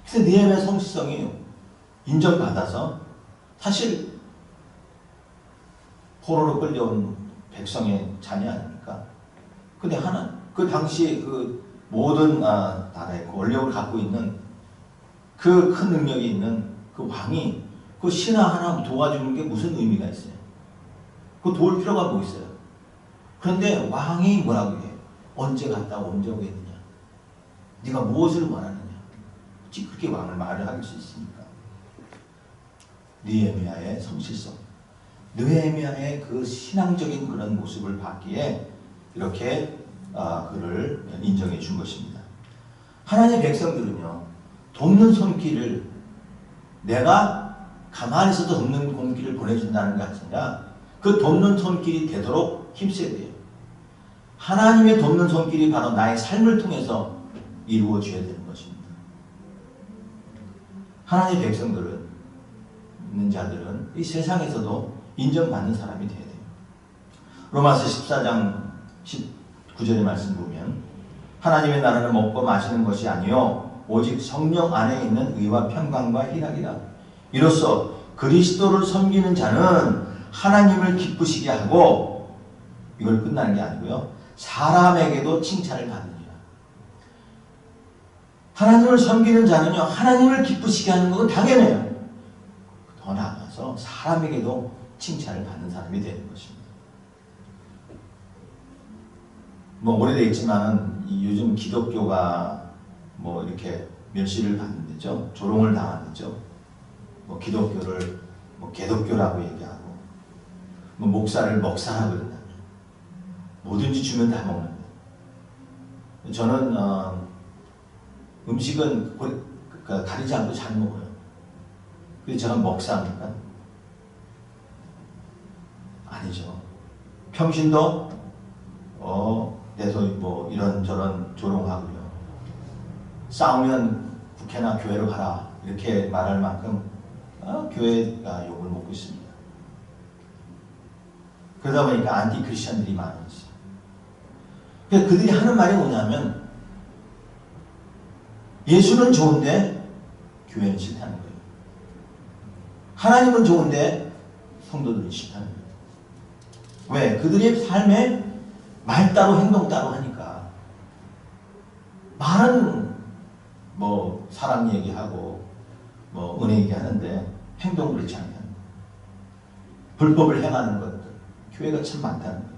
그래서 느헤미야의 성실성이 인정받아서 사실 포로로 끌려온 백성의 자녀 아닙니까? 근데 그 당시에 그 모든 나라의 권력을 갖고 있는 그 큰 능력이 있는 그 왕이 그 신하 하나 도와주는 게 무슨 의미가 있어요? 그 도울 필요가 뭐 있어요? 그런데 왕이 뭐라고 해요? 언제 갔다 언제 오겠느냐? 네가 무엇을 원하느냐? 어찌 그렇게 왕을 말을 할 수 있습니까? 느헤미야의 성실성, 느헤미야의 그 신앙적인 그런 모습을 봤기에 이렇게 그를 인정해 준 것입니다. 하나님의 백성들은요, 돕는 손길을 내가 가만히 있어도 돕는 손길을 보내준다는 게 아니라 그 돕는 손길이 되도록 힘써야 돼요. 하나님의 돕는 손길이 바로 나의 삶을 통해서 이루어져야 되는 것입니다. 하나님의 백성들은, 있는 자들은 이 세상에서도 인정받는 사람이 돼야 돼요. 로마서 14장 19절의 말씀 보면 하나님의 나라는 먹고 마시는 것이 아니요 오직 성령 안에 있는 의와 평강과 희락이라. 이로써 그리스도를 섬기는 자는 하나님을 기쁘시게 하고, 이걸 끝나는 게 아니고요, 사람에게도 칭찬을 받느니라. 하나님을 섬기는 자는요, 하나님을 기쁘시게 하는 것은 당연해요. 더 나아가서 사람에게도 칭찬을 받는 사람이 되는 것입니다. 뭐 오래됐지만은 요즘 기독교가 뭐 이렇게 멸시를 받는데죠, 조롱을 당하는데죠. 뭐 기독교를 뭐 개독교라고 얘기하고, 뭐 목사를 먹사라고 그런다면 뭐든지 주면 다 먹는 거예요. 저는 음식은 가리지 않고 잘 먹어요. 그래서 제가 먹사입니까? 아니죠. 평신도 내서 뭐 이런저런 조롱하고요. 싸우면 국회나 교회로 가라 이렇게 말할 만큼 교회가 욕을 먹고 있습니다. 그러다 보니까 안티 크리스천들이 많았어요. 그래서 그들이 하는 말이 뭐냐면 예수는 좋은데 교회는 싫다는 거예요. 하나님은 좋은데 성도들은 싫다는 거예요. 왜? 그들의 삶에 말 따로 행동 따로 하니까. 말은 뭐 사랑 얘기하고 뭐 은혜 얘기하는데 행동을 그렇지 않다는 거예요. 불법을 행하는 것들, 교회가 참 많다는 거예요.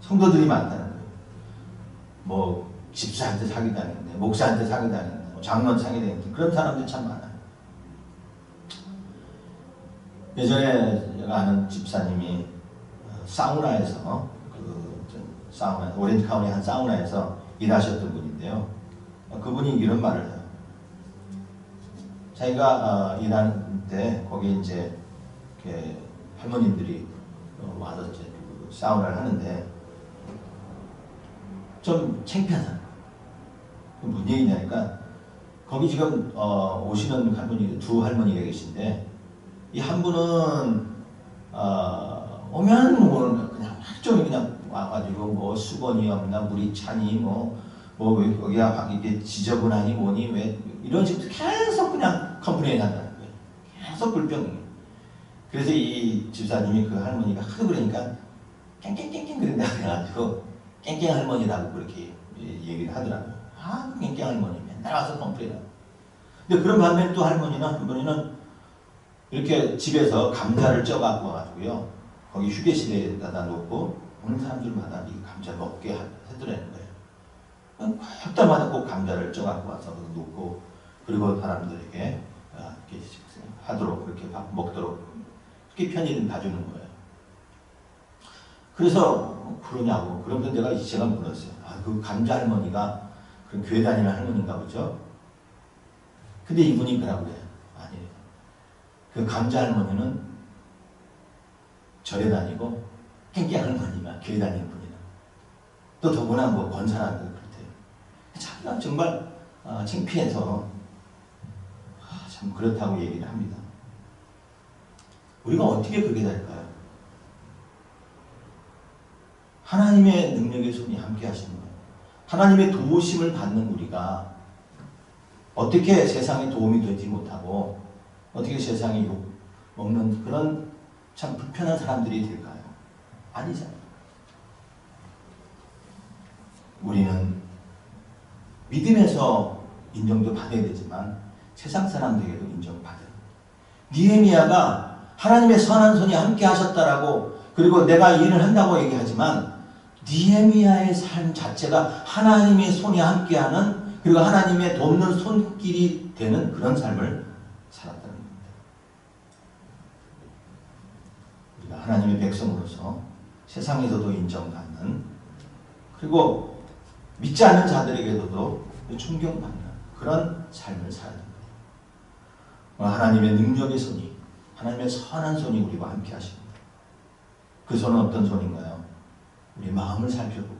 성도들이 많다는 거예요. 뭐 집사한테 사기 당했네, 목사한테 사기 당했네, 뭐 장로한테 사기 당했네, 그런 사람들이 참 많아요. 예전에 제가 아는 집사님이 사우나에서 오렌지 카운티 한 사우나에서 일하셨던 분인데요. 그분이 이런 말을 해요. 자기가 일하는 때 거기 이제 이렇게 할머님들이 와서 이제 사우나를 하는데 좀 창피하잖아요. 무슨 얘기냐니까 거기 지금 오시는 할머니, 두 할머니가 계신데 이 한 분은 오면 뭐 그냥 하루 그냥 와가지고 뭐 수건이 없나 물이 차니 뭐 여기가 이게 지저분하니 뭐니 왜 이런 식으로 계속 그냥 컴플레인 한다는 거예요. 계속 불평이에요. 그래서 이 집사님이 그 할머니가 하도 그러니까 깽깽깽깽 그런다 그래가지고 깽깽 할머니라고 그렇게 얘기를 하더라고요. 깽깽 할머니 맨날 와서 컴플레인하고. 근데 그런 반면에 또 할머니는 이렇게 집에서 감자를 쪄갖고 와가지고요, 거기 휴게실에다 놓고 오는 사람들마다 이 감자 먹게 해드리는 거예요. 학달마다 꼭 감자를 쪄갖고 와서 놓고, 그리고 사람들에게 이렇게 하도록, 그렇게 먹도록 그렇게 편의를 봐주는 거예요. 그래서 그러냐고. 그러면 제가 물었어요. 그 감자 할머니가 그런 교회 다니는 할머니인가 보죠? 근데 이분이 그러고 그래요. 아니에요. 그 감자 할머니는 절에 다니고 깽깽 할머니가 교회 다니는 분이라. 또 더구나 뭐 권사라도 그렇대요. 자기가 정말 창피해서 참 그렇다고 얘기를 합니다. 우리가 어떻게 그렇게 될까요? 하나님의 능력의 손이 함께 하시는 거예요. 하나님의 도우심을 받는 우리가 어떻게 세상에 도움이 되지 못하고 어떻게 세상에 욕 먹는 그런 참 불편한 사람들이 될까요? 아니잖아요. 우리는 믿음에서 인정도 받아야 되지만 세상 사람들에게도 인정받아요. 느헤미야가 하나님의 선한 손이 함께 하셨다라고, 그리고 내가 일을 한다고 얘기하지만 느헤미야의 삶 자체가 하나님의 손이 함께하는, 그리고 하나님의 돕는 손길이 되는 그런 삶을 살았다는 겁니다. 우리가 하나님의 백성으로서 세상에서도 인정받는, 그리고 믿지 않는 자들에게도 존경받는 그런 삶을 살아야 됩니다. 하나님의 능력의 손이, 하나님의 선한 손이 우리와 함께 하십니다. 그 손은 어떤 손인가요? 우리 마음을 살펴보고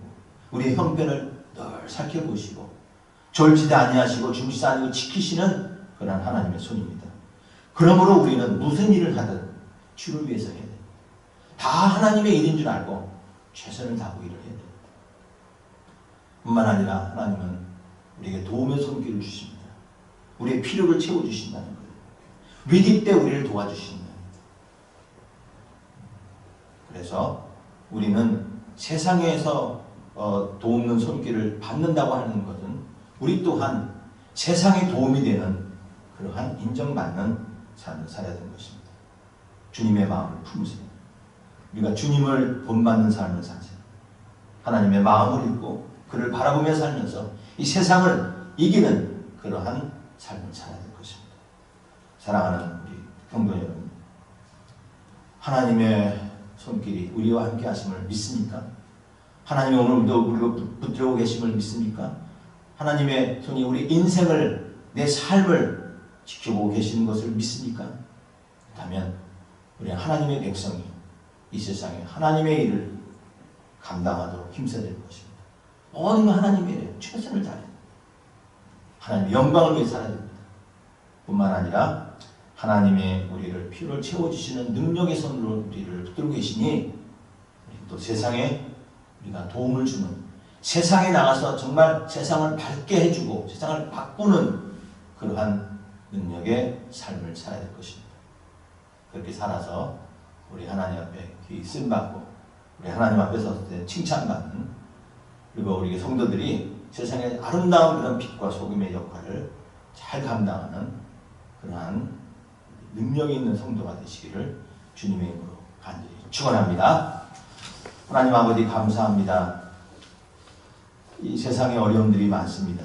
우리의 형편을 늘 살펴보시고 졸지도 아니하시고 중지도 아니고 지키시는 그런 하나님의 손입니다. 그러므로 우리는 무슨 일을 하든 주를 위해서 해야 돼요. 다 하나님의 일인 줄 알고 최선을 다하고 일을 해야 돼요. 뿐만 아니라 하나님은 우리에게 도움의 손길을 주십니다. 우리의 필요를 채워주신다는 거예요. 위기 때 우리를 도와주신다. 그래서 우리는 세상에서 도움는 손길을 받는다고 하는 것은 우리 또한 세상에 도움이 되는 그러한 인정받는 삶을 살아야 되는 것입니다. 주님의 마음을 품으세요. 우리가 주님을 본받는 삶을 사세요. 하나님의 마음을 읽고 그를 바라보며 살면서 이 세상을 이기는 그러한 삶을 살아야 될 것입니다. 사랑하는 우리 성도 여러분, 하나님의 손길이 우리와 함께 하심을 믿습니까? 하나님이 오늘도 우리로 붙들고 계심을 믿습니까? 하나님의 손이 우리 인생을, 내 삶을 지켜보고 계시는 것을 믿습니까? 그렇다면 우리는 하나님의 백성이 이 세상에 하나님의 일을 감당하도록 힘써야 될 것입니다. 모든 하나님의 일에 최선을 다해 하나님의 영광을 위해 살아야 됩니다. 뿐만 아니라 하나님의 우리를 필요를 채워주시는 능력의 손으로 우리를 붙들고 계시니 또 세상에 우리가 도움을 주는, 세상에 나가서 정말 세상을 밝게 해주고 세상을 바꾸는 그러한 능력의 삶을 살아야 될 것입니다. 그렇게 살아서 우리 하나님 앞에 귀히 쓰임받고 우리 하나님 앞에 섰을 때 칭찬받는, 그리고 우리 성도들이 세상의 아름다운 그런 빛과 소금의 역할을 잘 감당하는 그러한 능력이 있는 성도가 되시기를 주님의 이름으로 간절히 축원합니다. 하나님 아버지 감사합니다. 이 세상에 어려움들이 많습니다.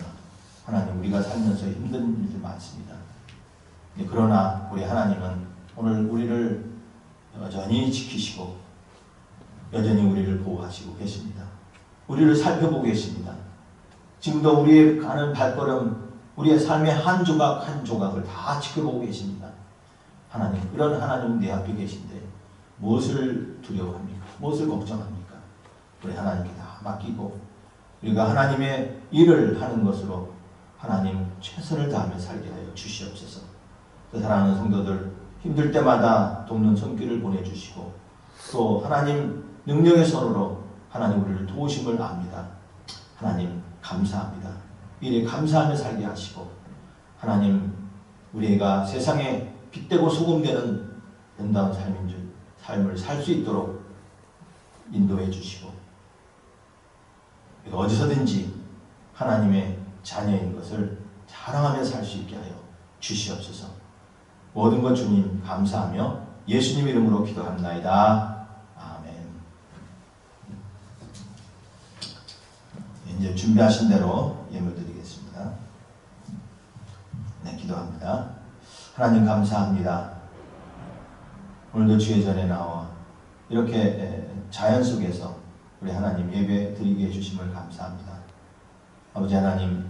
하나님, 우리가 살면서 힘든 일들 많습니다. 그러나 우리 하나님은 오늘 우리를 여전히 지키시고 여전히 우리를 보호하시고 계십니다. 우리를 살펴보고 계십니다. 지금도 우리의 가는 발걸음, 우리의 삶의 한 조각 한 조각을 다 지켜보고 계십니다. 하나님, 이런 하나님 내 앞에 계신데 무엇을 두려워합니까? 무엇을 걱정합니까? 우리 하나님께 다 맡기고 우리가 하나님의 일을 하는 것으로 하나님 최선을 다하며 살게 하여 주시옵소서. 사랑하는 성도들, 힘들 때마다 돕는 손길을 보내주시고 또 하나님 능력의 손으로 하나님 우리를 도우심을 압니다. 하나님 감사합니다. 일에 감사하며 살게 하시고 하나님 우리가 세상에 빛되고 소금되는 아름다운 삶을 살 수 있도록 인도해 주시고 어디서든지 하나님의 자녀인 것을 자랑하며 살 수 있게 하여 주시옵소서. 모든 것 주님 감사하며 예수님 이름으로 기도합나이다. 아멘. 이제 준비하신 대로 예물 드리겠습니다. 네, 기도합니다. 하나님 감사합니다. 오늘도 주의 전에 나와 이렇게 자연 속에서 우리 하나님 예배 드리게 해주심을 감사합니다. 아버지 하나님,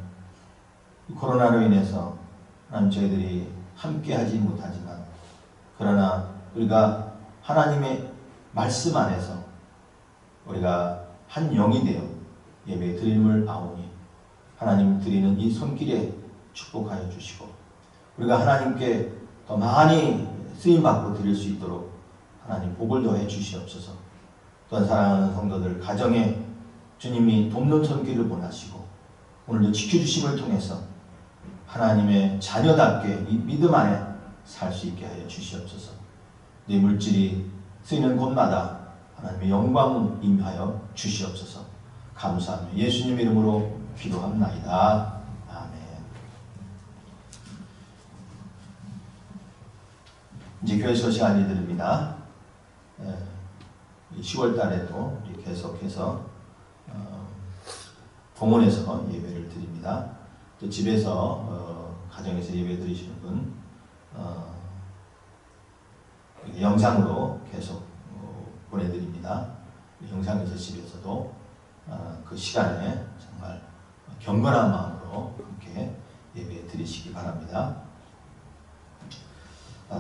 코로나로 인해서 하나님 저희들이 함께 하지 못하지만 그러나 우리가 하나님의 말씀 안에서 우리가 한 영이 되어 예배 드림을 아오니 하나님 드리는 이 손길에 축복하여 주시고 우리가 하나님께 더 많이 쓰임받고 드릴 수 있도록 하나님 복을 더해 주시옵소서. 또한 사랑하는 성도들 가정에 주님이 돕는 손길을 보내시고 오늘도 지켜주심을 통해서 하나님의 자녀답게 이 믿음 안에 살 수 있게 하여 주시옵소서. 내 물질이 쓰이는 곳마다 하나님의 영광 임하여 주시옵소서. 감사하며 예수님 이름으로 기도합나이다. 아멘. 이제 교회 소식 알려드립니다. 10월 달에도 계속해서 공원에서 예배를 드립니다. 또 집에서 가정에서 예배 드리시는 분 영상으로 계속 보내드립니다. 영상에서 집에서도 그 시간에 정말 경건한 마음으로 함께 예배 드리시기 바랍니다.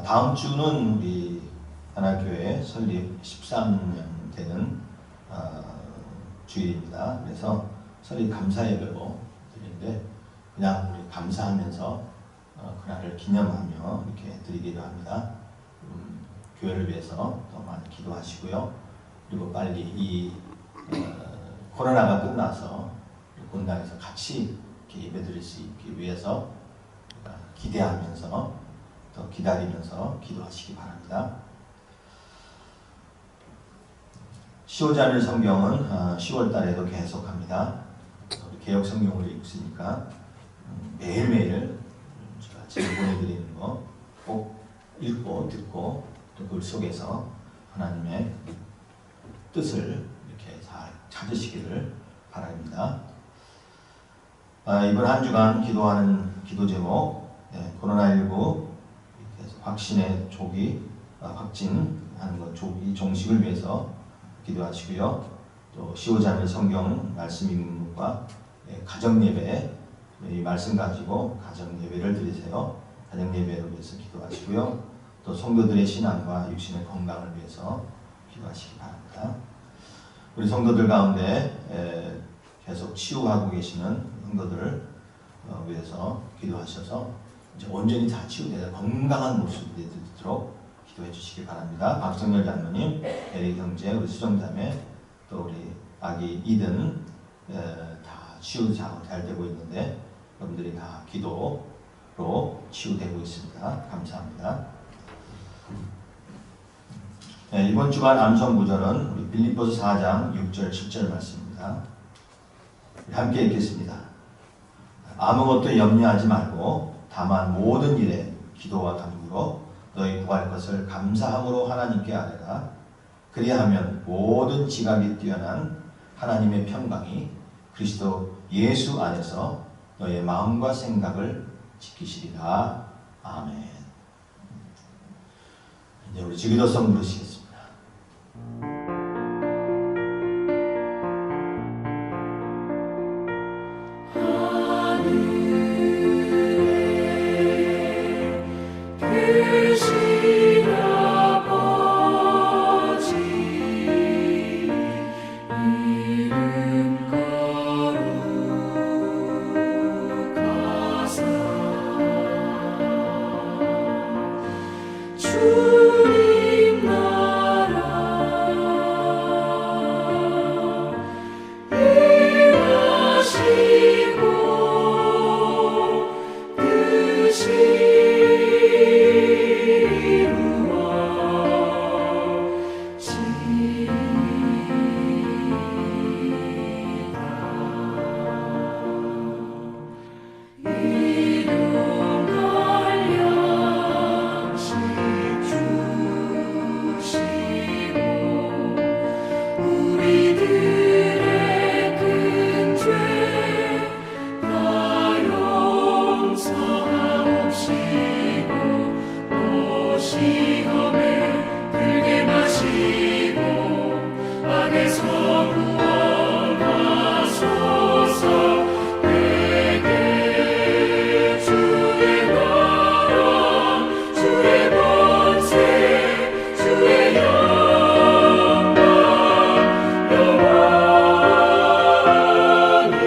다음 주는 우리 하나교회 설립 13년 되는 주일입니다. 그래서 설립 감사 예배로 드리는데 그냥 우리 감사하면서 그날을 기념하며 이렇게 드리기도 합니다. 교회를 위해서 더 많이 기도하시고요. 그리고 빨리 이 코로나가 끝나서 본당에서 같이 이렇게 예배드릴 수 있기 위해서 기대하면서 더 기다리면서 기도하시기 바랍니다. 15자밀 성경은 10월 달에도 계속합니다. 우리 개혁 성경으로 읽으시니까 매일매일 제가 지금 보내드리는 거 꼭 읽고 듣고 또 그 속에서 하나님의 뜻을 이렇게 잘 찾으시기를 바랍니다. 이번 한 주간 기도하는 기도 제목, 코로나19 확신의 조기 확진하는 것 조기 종식을 위해서 기도하시고요. 또 15자밀 성경 말씀 읽는과 가정 예배, 이 말씀 가지고 가정 예배를 드리세요. 가정 예배를 위해서 기도하시고요. 또 성도들의 신앙과 육신의 건강을 위해서 기도하시기 바랍니다. 우리 성도들 가운데 계속 치유하고 계시는 성도들을 위해서 기도하셔서 이제 온전히 다 치유되어 건강한 모습이 되도록 기도해 주시기 바랍니다. 박성열 장로님, 에릭 형제, 우리 수정자매, 또 우리 아기 이든 다 치유 잘 되고 있는데 여러분들이 다 기도로 치유되고 있습니다. 감사합니다. 이번 주간 암송 구절은 우리 빌립보서 4장 6절 7절 말씀입니다. 함께 읽겠습니다. 아무것도 염려하지 말고 다만 모든 일에 기도와 간구로 너희 구할 것을 감사함으로 하나님께 아뢰라. 그리하면 모든 지각이 뛰어난 하나님의 평강이 그리스도 예수 안에서 너의 마음과 생각을 지키시리라. 아멘. 이제 우리 주기도성 부르시겠습니다. 주님 나라 일하시고 뜻이 시험에 들게 마시고 악에서 구원하소서. 내게 주의 나라 주의 권세 주의 영광 영원히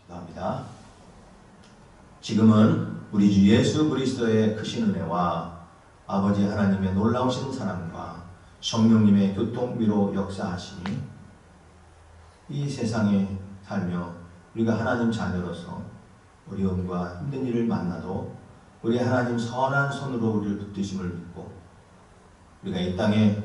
기도합니다. 지금은 우리 주 예수 그리스도의 크신 은혜와 아버지 하나님의 놀라우신 사랑과 성령님의 교통위로 역사하시니 이 세상에 살며 우리가 하나님 자녀로서 어려움과 힘든 일을 만나도 우리 하나님 선한 손으로 우리를 붙드심을 믿고 우리가 이 땅에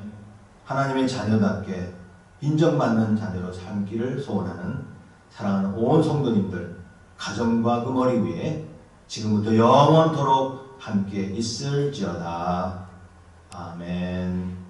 하나님의 자녀답게 인정받는 자녀로 살기를 소원하는 사랑하는 온 성도님들 가정과 그 머리 위에 지금부터 영원토록 함께 있을지어다. 아멘.